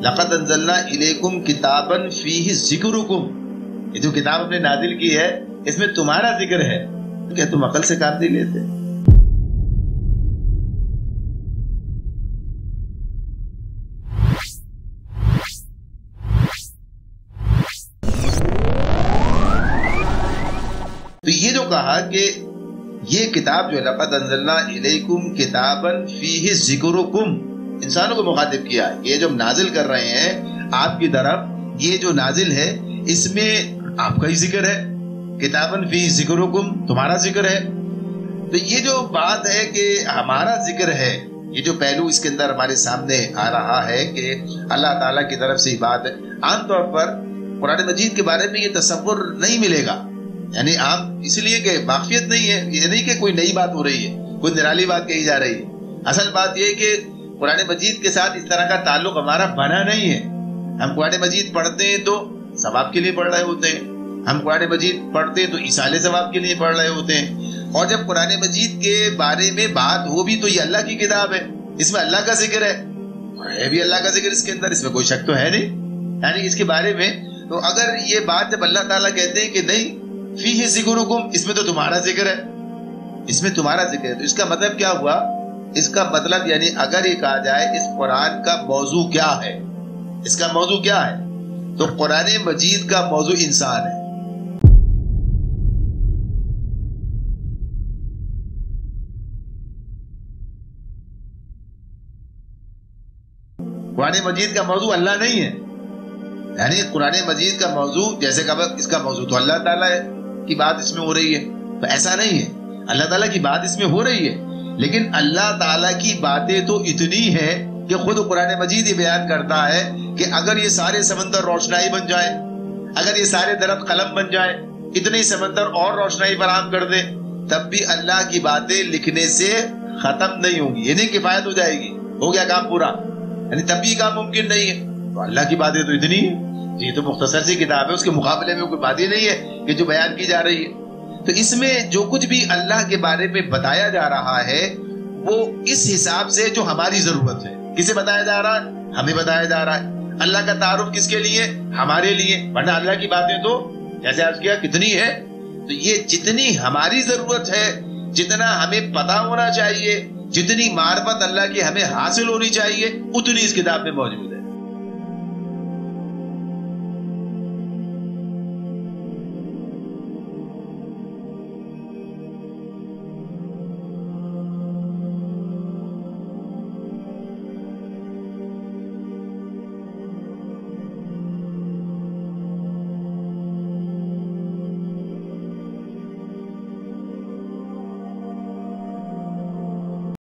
لقد انزلنا الیکم کتابا فیہ ذکرکم، یہ جو کتاب ہم نے نازل کی ہے اس میں تمہارا ذکر ہے، کیا تم عقل سے کام نہیں لیتے؟ تو یہ جو کہا کہ یہ کتاب جو ہے لقد انزلنا الیکم کتابا فیہ ذکرکم، انسانوں کو مخاطب کیا، یہ جو ہم نازل کر رہے ہیں آپ کی طرف، یہ جو نازل ہے اس میں آپ کا ہی ذکر ہے، کتاباً فی ذکرکم، تمہارا ذکر ہے۔ تو یہ جو بات ہے کہ ہمارا ذکر ہے، یہ جو پہلو اس کے اندر ہمارے سامنے آ رہا ہے کہ اللہ تعالیٰ کی طرف سے یہ بات ہے۔ عام طور پر قرآن مجید کے بارے میں یہ تصور نہیں ملے گا، یعنی عام اس لیے کہ واقفیت نہیں ہے، یہ نہیں کہ کوئی نئی بات ہو رہی ہے، کوئی نرالی بات کہی جا رہی ہے۔ اصل بات یہ ہے کہ قرآن مجید کے ساتھ اس طرح کا تعلق ہمارا بنا نہیں ہے۔ ہم قرآن مجید پڑھتے ہیں تو ثواب کے لیے پڑھ رہے ہوتے ہیں، ہم قرآن مجید پڑھتے ہیں تو ایصال ثواب کے لیے پڑھ رہے ہوتے ہیں، اور جب قرآن مجید کے بارے میں بات ہو بھی تو یہ اللہ کی کتاب ہے، اس میں اللہ کا ذکر ہے بھی اللہ کا ذکر اس کے اندر، اس میں کوئی شک تو ہے نہیں، یعنی اس کے بارے میں۔ تو اگر یہ بات جب اللہ تعالیٰ کہتے ہیں کہ نہیں فیہ ذکرکم، اس میں تو تمہارا ذکر ہے، اس میں تمہارا ذکر ہے، تو اس کا مطلب کیا ہوا؟ اس کا مطلب یعنی اگر یہ کہا جائے اس قرآن کا موضوع کیا ہے، اس کا موضوع کیا ہے، تو قرآن مجید کا موضوع انسان ہے۔ قرآن مجید کا موضوع اللہ نہیں ہے، یعنی قرآن مجید کا موضوع جیسے کہ اس کا موضوع تو اللہ تعالیٰ کی بات اس میں ہو رہی ہے، تو ایسا نہیں ہے، اللہ تعالیٰ کی بات اس میں ہو رہی ہے، لیکن اللہ تعالیٰ کی باتیں تو اتنی ہیں کہ خود قرآن مجید یہ بیان کرتا ہے کہ اگر یہ سارے سمندر روشنائی بن جائے، اگر یہ سارے درخت قلم بن جائے، اتنے سمندر اور روشنائی فراہم کر دے، تب بھی اللہ کی باتیں لکھنے سے ختم نہیں ہوں گی، یہ نہیں کفایت ہو جائے گی، ہو گیا کام پورا، یعنی تب بھی کام ممکن نہیں ہے۔ تو اللہ کی باتیں تو اتنی ہیں، یہ تو مختصر سی کتاب ہے، اس کے مقابلے میں کوئی بات ہی نہیں ہے کہ جو بیان کی جا رہی ہے۔ تو اس میں جو کچھ بھی اللہ کے بارے میں بتایا جا رہا ہے وہ اس حساب سے جو ہماری ضرورت ہے، کسے بتایا جا رہا ہے؟ ہمیں بتایا جا رہا ہے۔ اللہ کا تعارف کس کے لیے؟ ہمارے لیے، ورنہ اللہ کی باتیں تو جیسے عرض کیا کتنی ہے، تو یہ جتنی ہماری ضرورت ہے، جتنا ہمیں پتا ہونا چاہیے، جتنی معرفت اللہ کی ہمیں حاصل ہونی چاہیے، اتنی اس کتاب میں موجود ہے۔